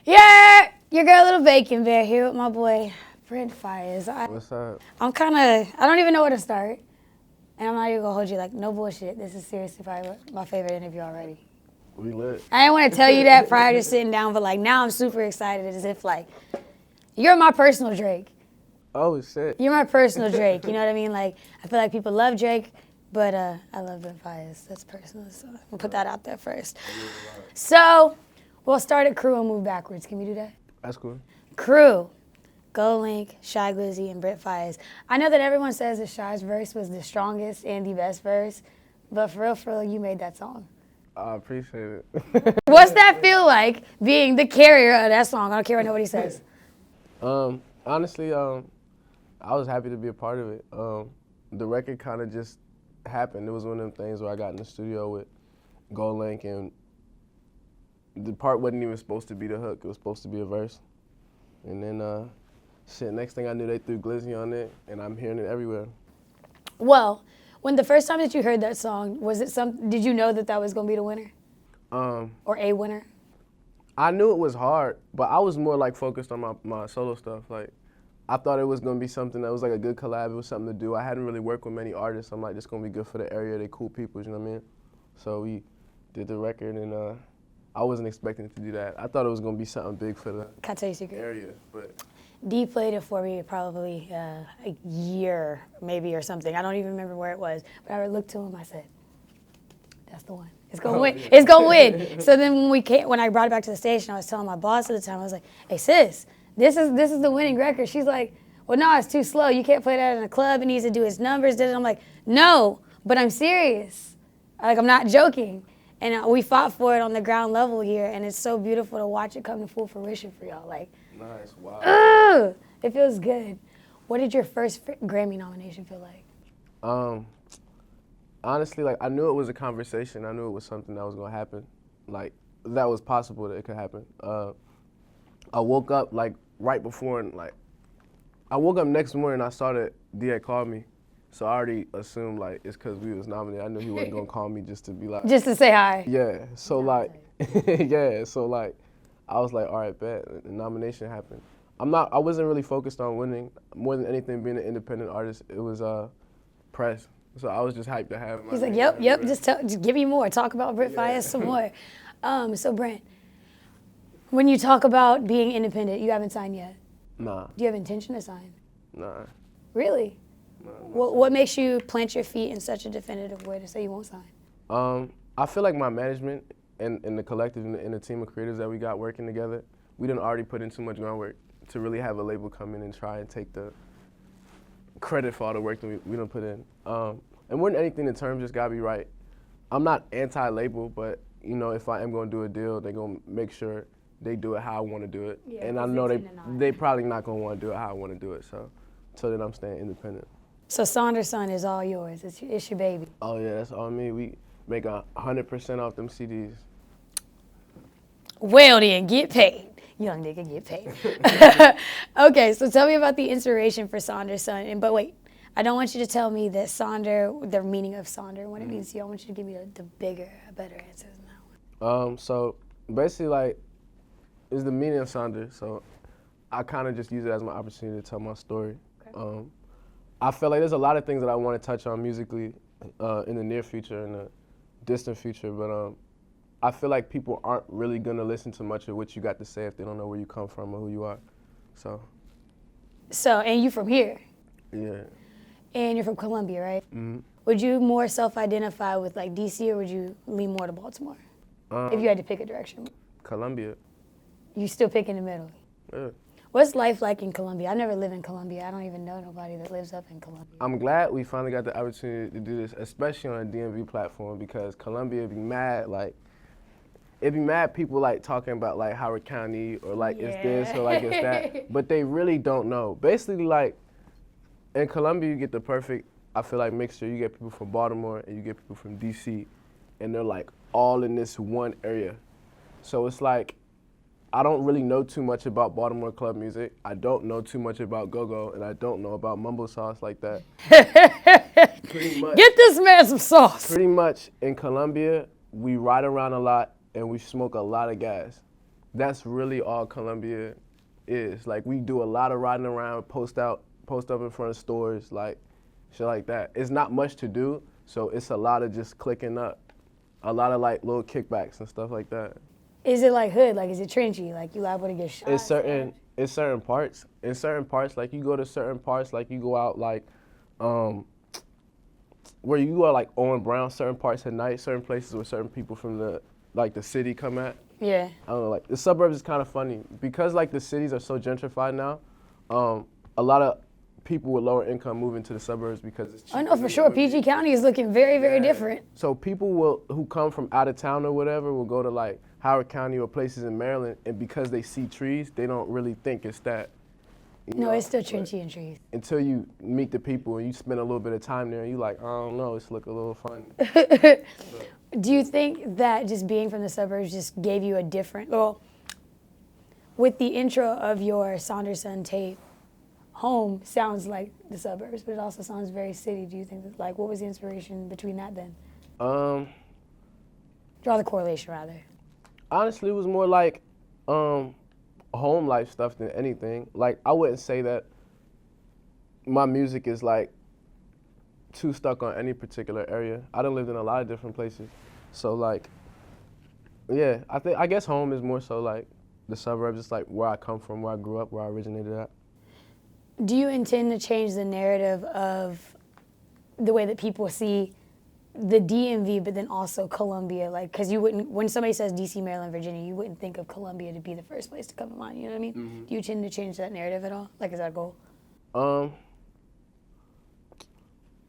Yeah, your girl Little Bacon Bear here with my boy Brent Faiyaz. What's up? I don't even know where to start. And I'm not even gonna hold you like, no bullshit. This is seriously probably my favorite interview already. We lit. I didn't want to tell you that prior to sitting down, but like now I'm super excited as if like, you're my personal Drake. Oh shit. You're my personal Drake, you know what I mean? Like, I feel like people love Drake, but I love Brent Faiyaz. That's personal, so we'll put that out there first. So, we'll start at Crew and move backwards. Can we do that? That's cool. Crew, Go Link, Shy Glizzy, and Brent Faiyaz. I know that everyone says that Shy's verse was the strongest and the best verse, but for real, you made that song. I appreciate it. What's that feel like, being the carrier of that song? I don't care what nobody says. Honestly, I was happy to be a part of it. The record kind of just happened. It was one of them things where I got in the studio with Go Link, and the part wasn't even supposed to be the hook. It was supposed to be a verse. And then, next thing I knew, they threw Glizzy on it, and I'm hearing it everywhere. Well, when the first time that you heard that song, did you know that that was gonna be the winner? Or a winner? I knew it was hard, but I was more like focused on my solo stuff. Like, I thought it was gonna be something that was like a good collab. It was something to do. I hadn't really worked with many artists. I'm like, this gonna be good for the area. They cool people, you know what I mean? So we did the record, and I wasn't expecting to do that. I thought it was gonna be something big for the Can I tell you a secret? area, but D played it for me probably a year, maybe, or something. I don't even remember where it was. But I looked to him, I said, that's the one. It's gonna win. Yeah. It's gonna win. So then when I brought it back to the station, I was telling my boss at the time, I was like, hey sis, this is the winning record. She's like, well, no, it's too slow. You can't play that in a club. It needs to do its numbers. I'm like, no, but I'm serious. Like, I'm not joking. And we fought for it on the ground level here, and it's so beautiful to watch it come to full fruition for y'all. Like, nice, wow. it feels good. What did your first Grammy nomination feel like? Honestly, like, I knew it was a conversation. I knew it was something that was gonna happen. Like, that was possible that it could happen. I woke up like right before, and like, I woke up next morning. I saw that D.A. called me, so I already assumed like it's because we was nominated. I knew he wasn't gonna call me just to be like, Just to say hi. yeah. So like, yeah. So like, I was like, all right, bet. The nomination happened. I wasn't really focused on winning. More than anything, being an independent artist, it was press. So I was just hyped to have my He's like, name yep, everywhere. just give me more. Talk about Brent Faiyaz some more. So Brent, when you talk about being independent, you haven't signed yet. Nah, Do you have intention to sign? nah. Really? What makes you plant your feet in such a definitive way to say you won't sign? I feel like my management and the collective and the team of creators that we got working together, we done already put in too much groundwork to really have a label come in and try and take the credit for all the work that we done put in. And more than anything, the terms just gotta be right. I'm not anti-label, but you know, if I am gonna do a deal, they're gonna make sure they do it how I wanna do it. Yeah, and I 'cause know it's in the they probably not gonna wanna do it how I wanna do it, so then I'm staying independent. So Sonder Son is all yours. It's your baby. Oh yeah, that's all me. We make 100% off them CDs. Well then, get paid. Young nigga, get paid. Okay, so tell me about the inspiration for Sonder Son. But wait, I don't want you to tell me that Sonder, the meaning of Sonder, what it means to you. I want you to give me the bigger, better answer than that one. So basically, like, it's the meaning of Sonder. So I kind of just use it as my opportunity to tell my story. Okay. I feel like there's a lot of things that I want to touch on musically in the near future and the distant future, but I feel like people aren't really gonna listen to much of what you got to say if they don't know where you come from or who you are. So, And you from here, yeah. and you're from Columbia, right? Mm-hmm. Would you more self-identify with like DC, or would you lean more to Baltimore? If you had to pick a direction. Columbia. You still pick in the middle. Yeah. What's life like in Columbia? I've never lived in Columbia. I don't even know nobody that lives up in Columbia. I'm glad we finally got the opportunity to do this, especially on a DMV platform, because Columbia be mad, like, it'd be mad people like talking about like Howard County or like it's this or like it's that, but they really don't know. Basically, like, in Columbia you get the perfect, I feel like, mixture. You get people from Baltimore and you get people from DC, and they're like all in this one area. So it's like, I don't really know too much about Baltimore club music. I don't know too much about go-go, and I don't know about mumbo sauce like that. Pretty much. Get this man some sauce. Pretty much in Columbia, we ride around a lot and we smoke a lot of gas. that's really all Columbia is. Like, we do a lot of riding around, post up in front of stores, like shit like that. It's not much to do, so it's a lot of just clicking up, a lot of like little kickbacks and stuff like that. Is it like hood? Like, is it trenchy? Like, you liable to get shot? It's certain parts. In certain parts, like you go to certain parts, like you go out like, where you go like on Brown, certain parts at night, certain places where certain people from the city come at. Yeah. I don't know, like the suburbs is kind of funny because like the cities are so gentrified now. A lot of people with lower income move into the suburbs because it's cheaper. I know for sure. PG County is looking very, very different. So people who come from out of town or whatever will go to like Howard County or places in Maryland, and because they see trees, they don't really think it's that. No, it's still trenchy and trees. Until you meet the people and you spend a little bit of time there, and you like, I don't know, it's look a little funny. Do you think that just being from the suburbs just gave you a different, well, with the intro of your Sonder Son tape, home sounds like the suburbs, but it also sounds very city. Do you think that, like, what was the inspiration between that then? Draw the correlation, rather. Honestly, it was more like home life stuff than anything. Like, I wouldn't say that my music is like too stuck on any particular area. I done lived in a lot of different places. So like, yeah, I guess home is more so like the suburbs. It's like where I come from, where I grew up, where I originated at. Do you intend to change the narrative of the way that people see the DMV, but then also Columbia? Like, because you wouldn't, when somebody says DC, Maryland, Virginia, you wouldn't think of Columbia to be the first place to come to mind, you know what I mean? Mm-hmm. Do you intend to change that narrative at all? Like, is that a goal?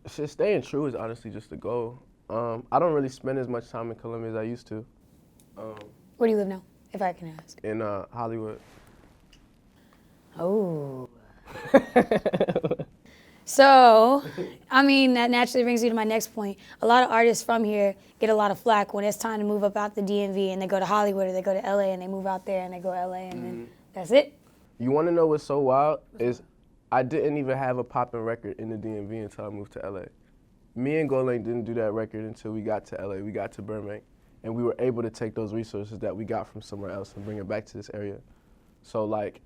Staying true is honestly just a goal. I don't really spend as much time in Columbia as I used to. Where do you live now, if I can ask? In Hollywood. Oh. So, I mean, that naturally brings me to my next point. A lot of artists from here get a lot of flack when it's time to move up out the DMV and they go to Hollywood or they go to LA and they move out there and they go to LA and then that's it. You want to know what's so wild is I didn't even have a popping record in the DMV until I moved to LA. Me and Golang didn't do that record until we got to LA, we got to Burbank, and we were able to take those resources that we got from somewhere else and bring it back to this area. So like,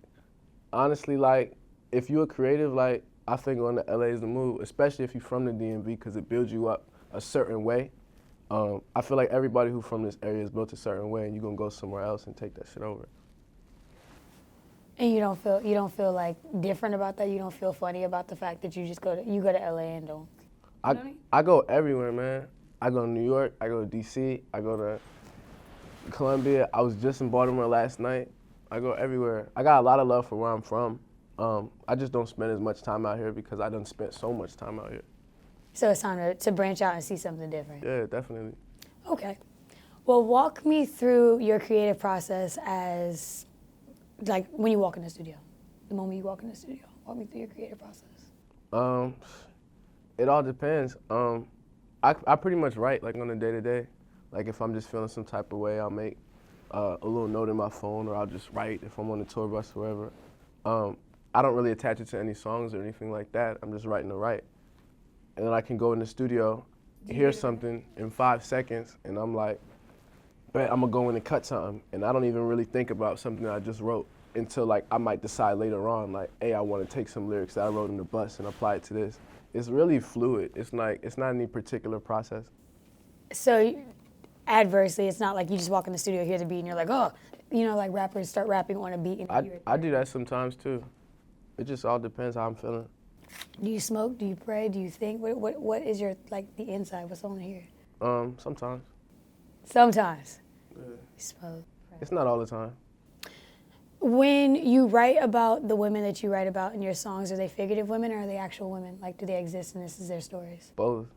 honestly, like, if you're creative, like, I think going to LA is the move, especially if you're from the DMV, because it builds you up a certain way. I feel like everybody who's from this area is built a certain way, and you're gonna go somewhere else and take that shit over. And you don't feel like different about that. You don't feel funny about the fact that you go to LA and don't. I go everywhere, man. I go to New York. I go to DC. I go to Columbia. I was just in Baltimore last night. I go everywhere. I got a lot of love for where I'm from. I just don't spend as much time out here because I done spent so much time out here. So it's time to branch out and see something different. Yeah, definitely. Okay. Well, walk me through your creative process as, like, when you walk in the studio. The moment you walk in the studio. Walk me through your creative process. It all depends. I pretty much write, like, on a day-to-day. Like, if I'm just feeling some type of way, I'll make a little note in my phone, or I'll just write if I'm on the tour bus or wherever. I don't really attach it to any songs or anything like that. I'm just writing to write. And then I can go in the studio, hear something in 5 seconds, and I'm like, bet I'm gonna go in and cut something. And I don't even really think about something that I just wrote until like I might decide later on, like, hey, I wanna take some lyrics that I wrote in the bus and apply it to this. It's really fluid. It's not any particular process. So adversely, it's not like you just walk in the studio, hear the beat, and you're like, oh, you know, like rappers start rapping on a beat. And I do that sometimes too. It just all depends how I'm feeling. Do you smoke? Do you pray? Do you think? What is your, like, the inside? What's on here? Sometimes. Sometimes. Yeah. You smoke. Pray. It's not all the time. When you write about the women that you write about in your songs, are they figurative women or are they actual women? Like, do they exist and this is their stories? Both.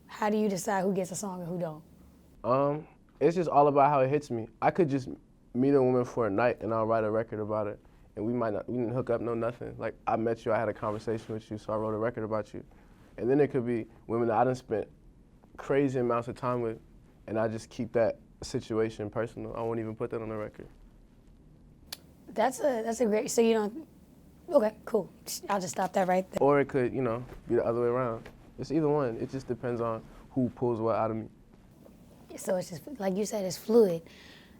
How do you decide who gets a song and who don't? It's just all about how it hits me. I could just meet a woman for a night and I'll write a record about it. And we didn't hook up, no nothing. Like, I met you, I had a conversation with you, so I wrote a record about you. And then it could be women that I done spent crazy amounts of time with, and I just keep that situation personal. I won't even put that on the record. That's a great, so you don't, okay, cool. I'll just stop that right there. Or it could, be the other way around. It's either one. It just depends on who pulls what out of me. So it's just, like you said, it's fluid.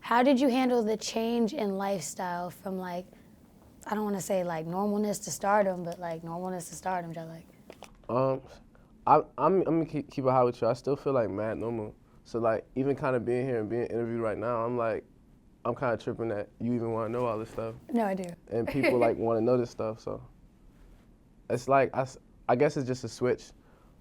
How did you handle the change in lifestyle from like, I don't want to say like normalness to stardom, but like normalness to stardom, like? I'm gonna keep it high with you. I still feel like mad normal. So like even kind of being here and being interviewed right now, I'm kind of tripping that you even want to know all this stuff. No, I do. And people like want to know this stuff. So it's like I guess it's just a switch.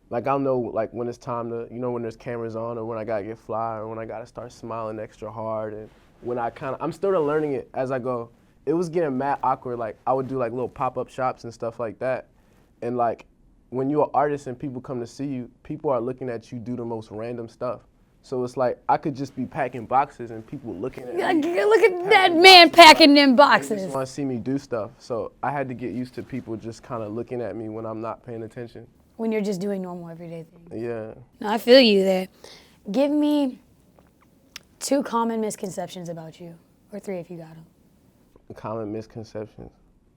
Like I'll know like when it's time to, when there's cameras on, or when I gotta get fly, or when I gotta start smiling extra hard, and when I'm still learning it as I go. It was getting mad awkward. Like I would do like little pop-up shops and stuff like that, and like when you're an artist and people come to see you, people are looking at you do the most random stuff. So it's like I could just be packing boxes and people looking at me. Look at that man packing them boxes. They just want to see me do stuff. So I had to get used to people just kind of looking at me when I'm not paying attention. When you're just doing normal everyday things. Yeah. No, I feel you there. Give me 2 common misconceptions about you, or 3 if you got them. Common misconceptions.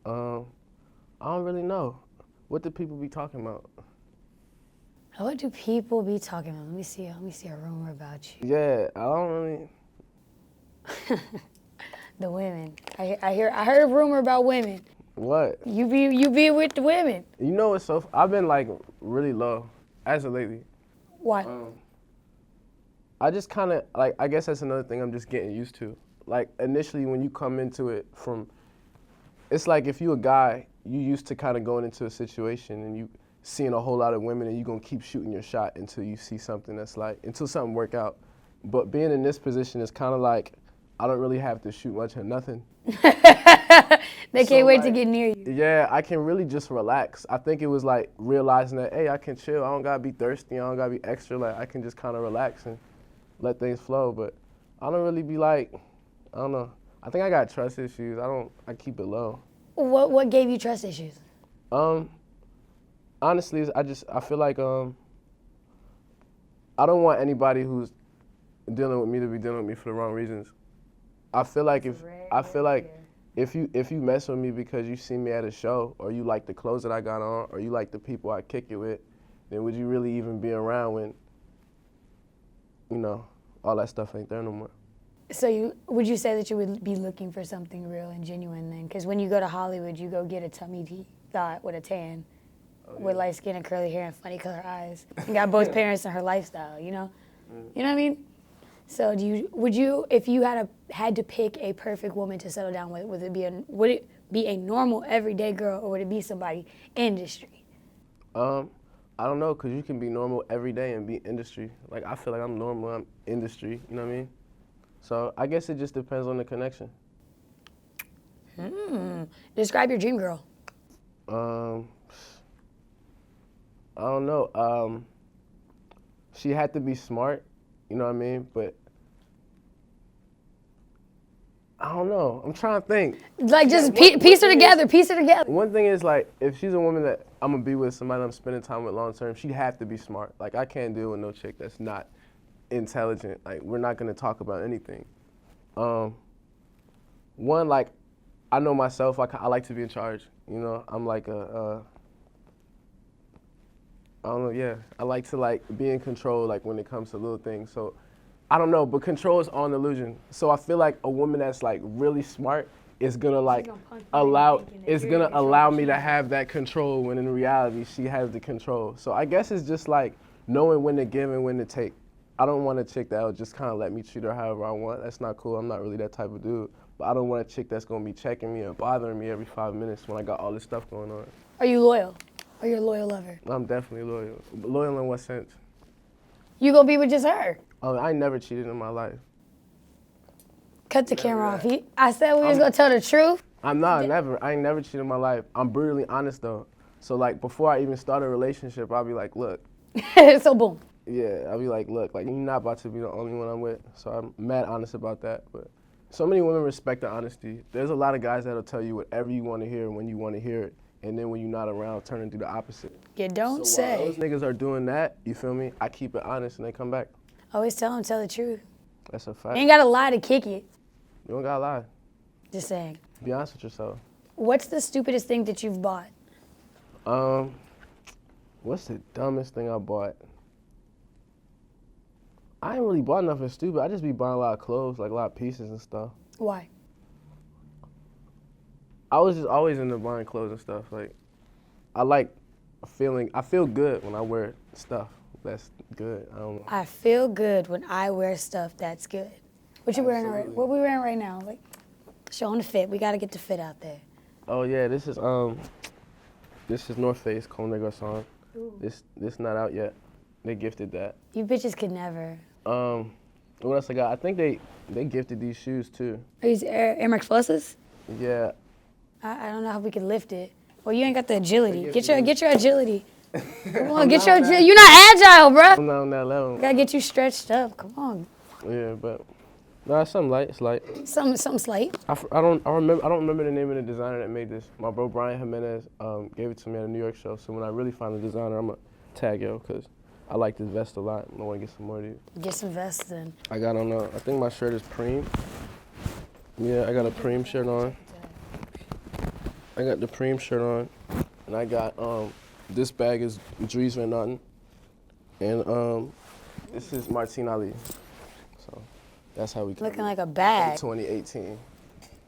I don't really know. What do people be talking about? What do people be talking about? Let me see a rumor about you. Yeah, I don't really. The women. I heard a rumor about women. What? You be with the women. You know it's so. I've been like really low as of lately. Why? I just kind of like. I guess that's another thing I'm just getting used to. Like initially when you come into it it's like if you a guy, you used to kind of going into a situation and you seeing a whole lot of women and you gonna keep shooting your shot until you see something until something work out. But being in this position is kind of like, I don't really have to shoot much of nothing. They can't wait to get near you. Yeah, I can really just relax. I think it was like realizing that, hey, I can chill. I don't gotta be thirsty. I don't gotta be extra. Like I can just kind of relax and let things flow. But I don't really be like, I don't know. I think I got trust issues. I keep it low. What gave you trust issues? Honestly, I feel like I don't want anybody who's dealing with me to be dealing with me for the wrong reasons. I feel like if you mess with me because you see me at a show, or you like the clothes that I got on, or you like the people I kick it with, then would you really even be around when all that stuff ain't there no more? So would you say that you would be looking for something real and genuine then? Because when you go to Hollywood, you go get a tummy thought with a tan, with light skin and curly hair and funny color eyes. You got both parents and her lifestyle, You know what I mean? So would you, if you had to pick a perfect woman to settle down with, would it be a normal everyday girl, or would it be somebody industry? I don't know, cause you can be normal every day and be industry. Like I feel like I'm normal, I'm industry. You know what I mean? So I guess it just depends on the connection. Describe your dream girl. I don't know. She had to be smart, you know what I mean? But I don't know. I'm trying to think. Like just piece her together. One thing is like, if she's a woman that I'm gonna be with, somebody I'm spending time with long term, she'd have to be smart. Like I can't deal with no chick that's not intelligent. Like we're not gonna talk about anything. One, like I know myself. I like to be in charge. I'm like I don't know. Yeah, I like to like be in control. Like when it comes to little things. So I don't know, but control is all an illusion. So I feel like a woman that's like really smart is gonna like allow me to have that control, when in reality she has the control. So I guess it's just like knowing when to give and when to take. I don't want a chick that'll just kind of let me treat her however I want. That's not cool. I'm not really that type of dude. But I don't want a chick that's gonna be checking me or bothering me every 5 minutes when I got all this stuff going on. Are you loyal? Are you a loyal lover? I'm definitely loyal. But loyal in what sense? You gonna be with just her? Oh, I never cheated in my life. Cut the camera off. I said we was gonna tell the truth. I ain't never cheated in my life. I'm brutally honest though. So like before I even start a relationship, I'll be like, look. So boom. Yeah, I'll be like, look, like you're not about to be the only one I'm with. So I'm mad honest about that. But so many women respect the honesty. There's a lot of guys that'll tell you whatever you want to hear when you want to hear it. And then when you're not around, turn into the opposite. You don't so say. While those niggas are doing that, you feel me? I keep it honest and they come back. Always tell the truth. That's a fact. You ain't gotta lie to kick it. You don't gotta lie. Just saying. Be honest with yourself. What's the stupidest thing that you've bought? What's the dumbest thing I bought? I ain't really bought nothing stupid. I just be buying a lot of clothes, like a lot of pieces and stuff. Why? I was just always into buying clothes and stuff. Like, I feel good when I wear stuff that's good. I don't know. I feel good when I wear stuff that's good. What you wearing? Absolutely. What we wearing right now? Like, showing the fit. We got to get the fit out there. Oh yeah, this is North Face Sonder Son. This not out yet. They gifted that. You bitches could never. What else I got? I think they gifted these shoes too. Are these Air Max Pluses? Yeah. I don't know how we could lift it. Well, you ain't got the agility. Get your Agility. agility. Come on, get your agility. You're not agile, bruh. I'm not on that level. Gotta get you stretched up. Come on. Yeah, but no, it's something light. It's light. Something slight. I don't remember the name of the designer that made this. My bro Brian Jimenez gave it to me at a New York show. So when I really find the designer, I'm gonna tag yo because I like this vest a lot. I want to get some more of these. Get some vests in. I got on. I think my shirt is Preem. Yeah, I got a Preem shirt on. I got the Preem shirt on, and I got this bag is Dries Van Noten, and this is Martine Ali. So that's how we Looking like a bag. 2018.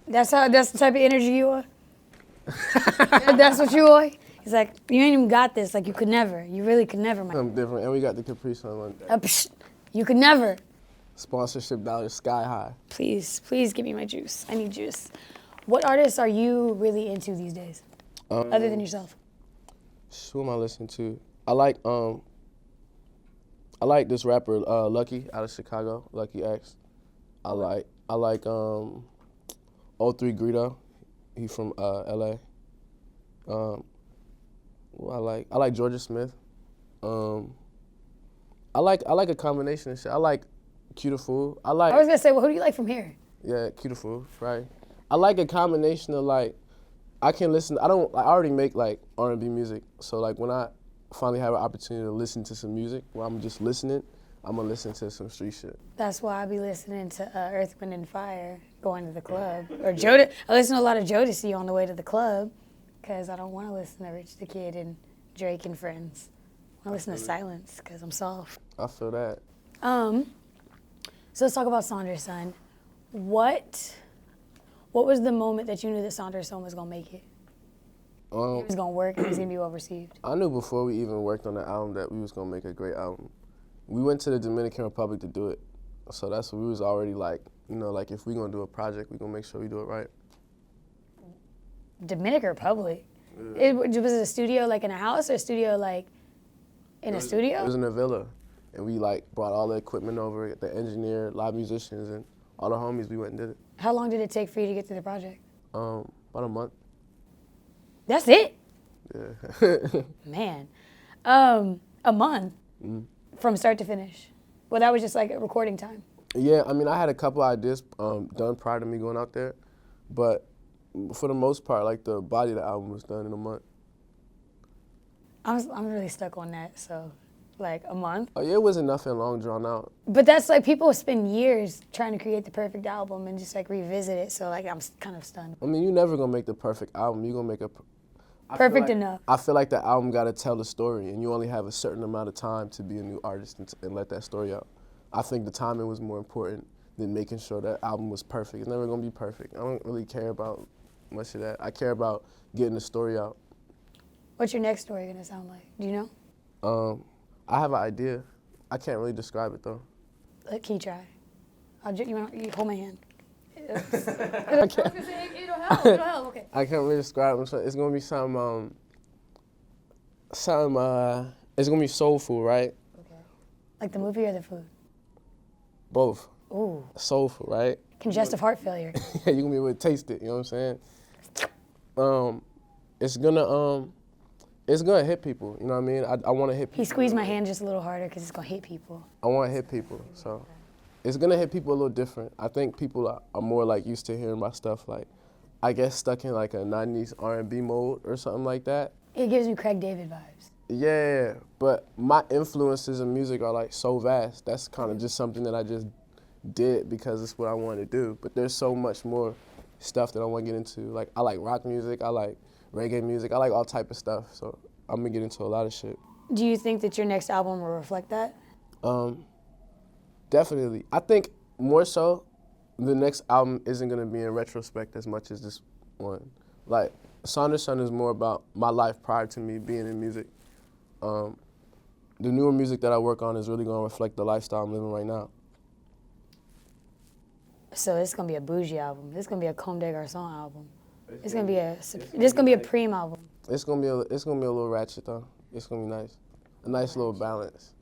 That's the type of energy you are? That's what you are? He's like, you ain't even got this. Like, you could never. You really could never, man. Something different, and we got the Capri Sun on. You could never. Sponsorship dollars sky high. Please give me my juice. I need juice. What artists are you really into these days, other than yourself? Who am I listening to? I like this rapper Lucky out of Chicago, Lucky X. I like O3 Greedo. He from LA. I like Georgia Smith. I like a combination of shit. I like Cutiful. I was gonna say, well, who do you like from here? Yeah, Cutiful, right? I like a combination of like, I already make like R&B music. So like when I finally have an opportunity to listen to some music where I'm just listening, I'm gonna listen to some street shit. That's why I be listening to Earth, Wind and Fire going to the club. Or I listen to a lot of Jodeci on the way to the club because I don't want to listen to Rich the Kid and Drake and Friends. I listen to Silence because I'm soft. I feel that. So let's talk about Sonder Son. What was the moment that you knew that Sonder Son was gonna make it? It was gonna work and it was gonna be well received. I knew before we even worked on the album that we was gonna make a great album. We went to the Dominican Republic to do it. So that's what we was already like, like if we gonna do a project, we gonna make sure we do it right. Dominican Republic? Yeah. Was it a studio like in a house or a studio like in a studio? It was in a villa. And we like brought all the equipment over, the engineer, live musicians, and all the homies, we went and did it. How long did it take for you to get through the project? About a month. That's it? Yeah. Man. A month from start to finish. Well, that was just like a recording time. Yeah, I mean, I had a couple ideas done prior to me going out there, but for the most part, like the body of the album was done in a month. I'm really stuck on that, so like a month. Oh yeah, it wasn't nothing long drawn out. But that's like people spend years trying to create the perfect album and just like revisit it, so like I'm kind of stunned. I mean, you're never gonna make the perfect album. You're gonna make perfect enough. I feel like the album gotta tell the story, and you only have a certain amount of time to be a new artist and let that story out. I think the timing was more important than making sure that album was perfect. It's never gonna be perfect. I don't really care about much of that. I care about getting the story out. What's your next story gonna sound like? Do you know? I have an idea. I can't really describe it though. Can you try? You hold my hand. I can't. It'll help. It'll help. Okay. I can't really describe it. It's gonna be some. It's gonna be soulful, right? Okay. Like the movie or the food? Both. Ooh. Soulful, right? Congestive heart failure. Yeah, you're gonna be able to taste it. You know what I'm saying? It's gonna hit people. You know what I mean? I want to hit people. He squeezed my hand just a little harder because it's gonna hit people. I want to hit people, so it's gonna hit people a little different. I think people are more like used to hearing my stuff, like I guess stuck in like a '90s R&B mode or something like that. It gives me Craig David vibes. Yeah, but my influences in music are like so vast. That's kind of just something that I just did because it's what I wanted to do. But there's so much more stuff that I want to get into. Like I like rock music, I like reggae music, I like all type of stuff. So I'm gonna get into a lot of shit. Do you think that your next album will reflect that? Definitely. I think more so, the next album isn't gonna be in retrospect as much as this one. Like, Sonder Son is more about my life prior to me being in music. The newer music that I work on is really gonna reflect the lifestyle I'm living right now. So it's gonna be a bougie album. It's gonna be a Comme des Garçons album. It's gonna be a Preem album. It's gonna be a little ratchet though. It's gonna be nice, a nice little balance.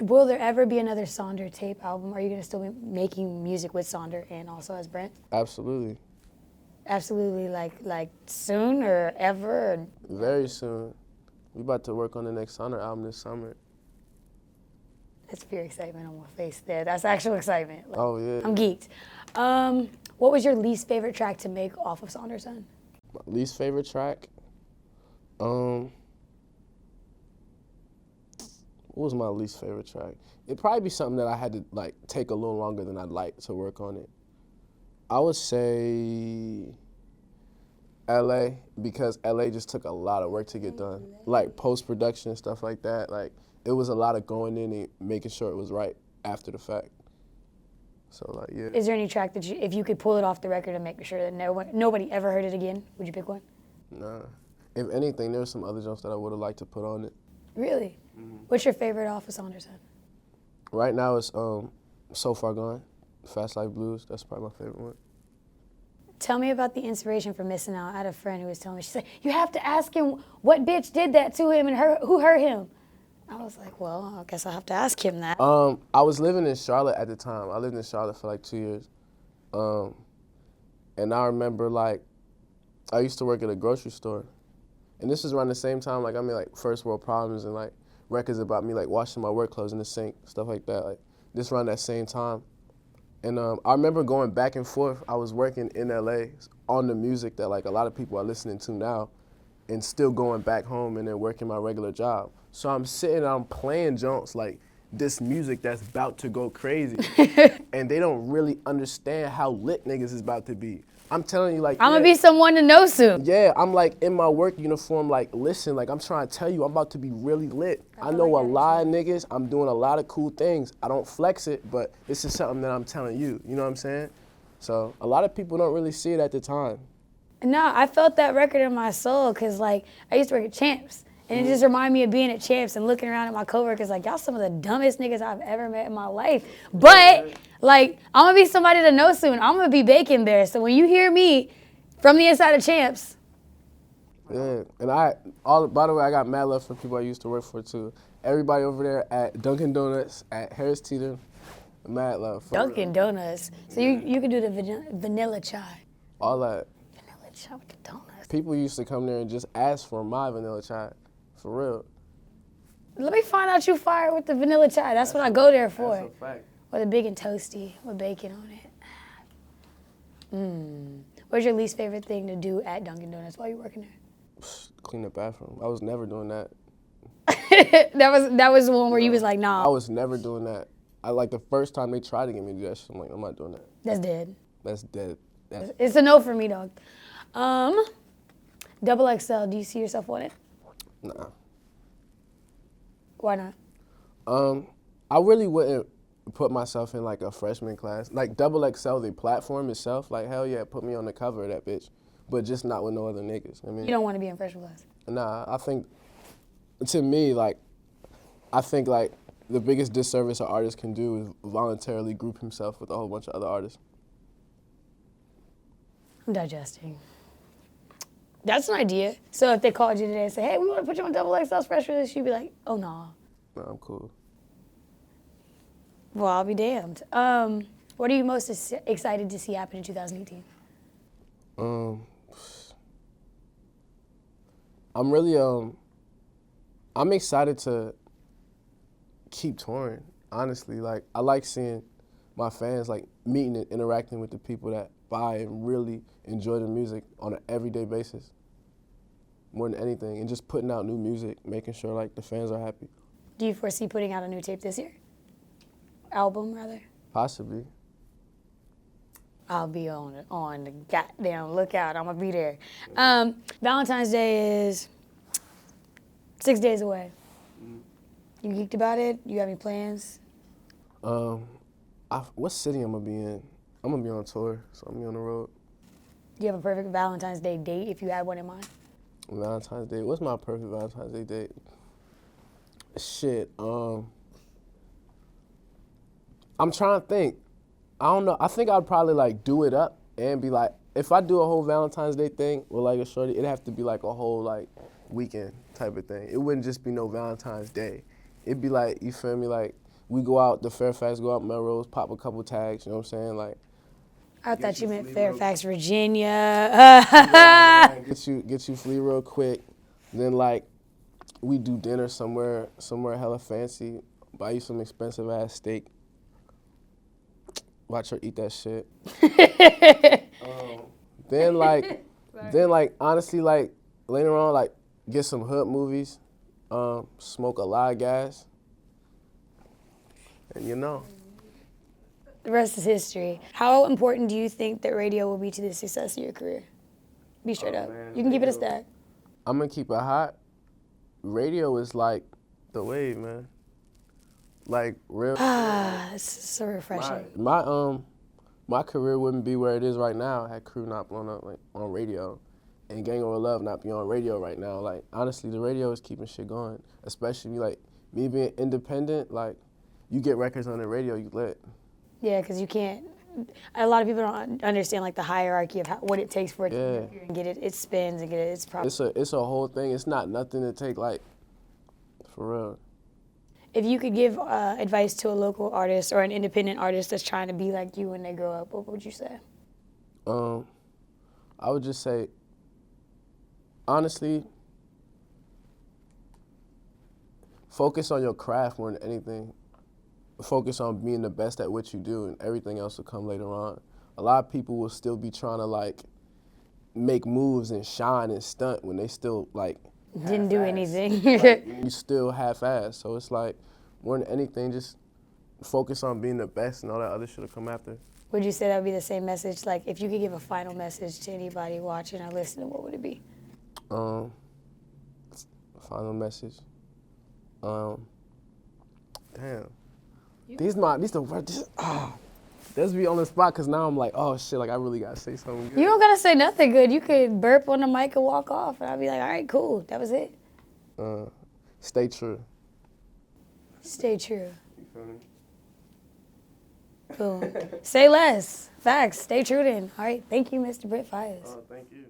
Will there ever be another Sonder tape album? Are you gonna still be making music with Sonder and also as Brent? Absolutely. Absolutely, like soon or ever? Or? Very soon. We about to work on the next Sonder album this summer. That's pure excitement on my face there. That's actual excitement. Like, Oh yeah. I'm geeked. What was your least favorite track to make off of Sonder Son? My least favorite track? What was my least favorite track? It'd probably be something that I had to like take a little longer than I'd like to work on it. I would say LA, because LA just took a lot of work to get done. Like post-production and stuff like that. Like it was a lot of going in and making sure it was right after the fact. So like, yeah. Is there any track that if you could pull it off the record and make sure that nobody ever heard it again, would you pick one? Nah. If anything, there were some other jumps that I would have liked to put on it. Really? Mm-hmm. What's your favorite off of Sonder Son? Right now it's So Far Gone, Fast Life Blues. That's probably my favorite one. Tell me about the inspiration for Missing Out. I had a friend who was telling me, she said, you have to ask him what bitch did that to him and who hurt him. I was like, well, I guess I'll have to ask him that. I was living in Charlotte at the time. I lived in Charlotte for like 2 years. And I remember like, I used to work at a grocery store. And this was around the same time, like I mean like first world problems and like records about me like washing my work clothes in the sink, stuff like that. Like this around that same time. And I remember going back and forth. I was working in LA on the music that like a lot of people are listening to now, and still going back home and then working my regular job. So I'm sitting and I'm playing Jones like this music that's about to go crazy. And they don't really understand how lit niggas is about to be. I'm telling you, like, I'm gonna be someone to know soon. Yeah, I'm like in my work uniform, like, listen, like, I'm trying to tell you, I'm about to be really lit. I know a lot of niggas, I'm doing a lot of cool things. I don't flex it, but this is something that I'm telling you, you know what I'm saying? So a lot of people don't really see it at the time. No, I felt that record in my soul, cause like, I used to work at Champs. And it just reminded me of being at Champs and looking around at my coworkers like, y'all some of the dumbest niggas I've ever met in my life. But, like, I'm going to be somebody to know soon. I'm going to be baking there. So when you hear me from the inside of Champs. Yeah, and by the way, I got mad love for people I used to work for, too. Everybody over there at Dunkin' Donuts, at Harris Teeter, mad love. Dunkin' Donuts. So you could do the vanilla chai. All that. Vanilla chai with the donuts. People used to come there and just ask for my vanilla chai. For real. Let me find out you fired with the vanilla chai. That's what I go there for. That's a fact. With a big and toasty with bacon on it. What's your least favorite thing to do at Dunkin' Donuts while you're working there? Clean the bathroom. I was never doing that. that was the one where you was like, nah. I was never doing that. I like the first time they tried to get me to do that shit, I'm like, I'm not doing that. That's dead. That's dead. It's a no for me, dog. Double XL, do you see yourself on it? Nah. Why not? I really wouldn't put myself in like a freshman class. Like Double XL, the platform itself, like hell yeah, put me on the cover of that bitch. But just not with no other niggas. I mean, you don't want to be in freshman class? Nah, I think, to me, like, I think like the biggest disservice an artist can do is voluntarily group himself with a whole bunch of other artists. I'm digesting. That's an idea. So if they called you today and say, hey, we want to put you on Double XL's freshman list, you'd be like, oh, nah. No, I'm cool. Well, I'll be damned. What are you most excited to see happen in 2018? I'm really, I'm excited to keep touring, honestly. Like, I like seeing my fans, like, meeting and interacting with the people that buy and really enjoy the music on an everyday basis, more than anything, and just putting out new music, making sure like the fans are happy. Do you foresee putting out a new tape this year? Album, rather? Possibly. I'll be on the goddamn lookout. I'm gonna be there. Valentine's Day is 6 days away. You geeked about it? You got any plans? What city I'm gonna be in? I'm gonna be on tour, so I'm gonna be on the road. Do you have a perfect Valentine's Day date if you had one in mind? Valentine's Day. What's my perfect Valentine's Day date? Shit. I'm trying to think. I don't know. I think I'd probably like do it up and be like, if I do a whole Valentine's Day thing with like a shorty, it'd have to be like a whole like weekend type of thing. It wouldn't just be no Valentine's Day. It'd be like, you feel me? Like we go out to Fairfax, go out Melrose, pop a couple tags. You know what I'm saying? Like. I thought you meant Fairfax, Virginia. Yeah, get you flee real quick. Then like we do dinner somewhere hella fancy. Buy you some expensive ass steak. Watch her eat that shit. Then like honestly like later on like get some hood movies. Smoke a lot of gas. And you know. The rest is history. How important do you think that radio will be to the success of your career? Be straight up. Man, You can keep it a stack. I'm gonna keep it hot. Radio is like the wave, man. Like real. It's so refreshing. My career wouldn't be where it is right now had Crew not blown up like on radio, and Gang of Love not be on radio right now. Like honestly, the radio is keeping shit going. Especially like me being independent. Like you get records on the radio, you lit. Yeah, because you can't. A lot of people don't understand like the hierarchy of what it takes for it to get it. It spins and get it. It's a whole thing. It's not nothing to take like for real. If you could give advice to a local artist or an independent artist that's trying to be like you when they grow up, what would you say? I would just say, honestly, focus on your craft more than anything. Focus on being the best at what you do, and everything else will come later on. A lot of people will still be trying to like make moves and shine and stunt when they still like didn't do anything. Like, you still half-ass. So it's like more than anything, just focus on being the best, and all that other shit will come after. Would you say that would be the same message? Like if you could give a final message to anybody watching or listening, what would it be? Final message. Damn. These the words. Let's be on the spot because now I'm like, oh shit, like I really gotta say something good. You don't gotta say nothing good. You could burp on the mic and walk off, and I'd be like, all right, cool, that was it. Stay true. Stay true. You feel me? Boom. Say less. Facts. Stay true then. All right. Thank you, Mr. Brent Faiyaz. Oh, thank you.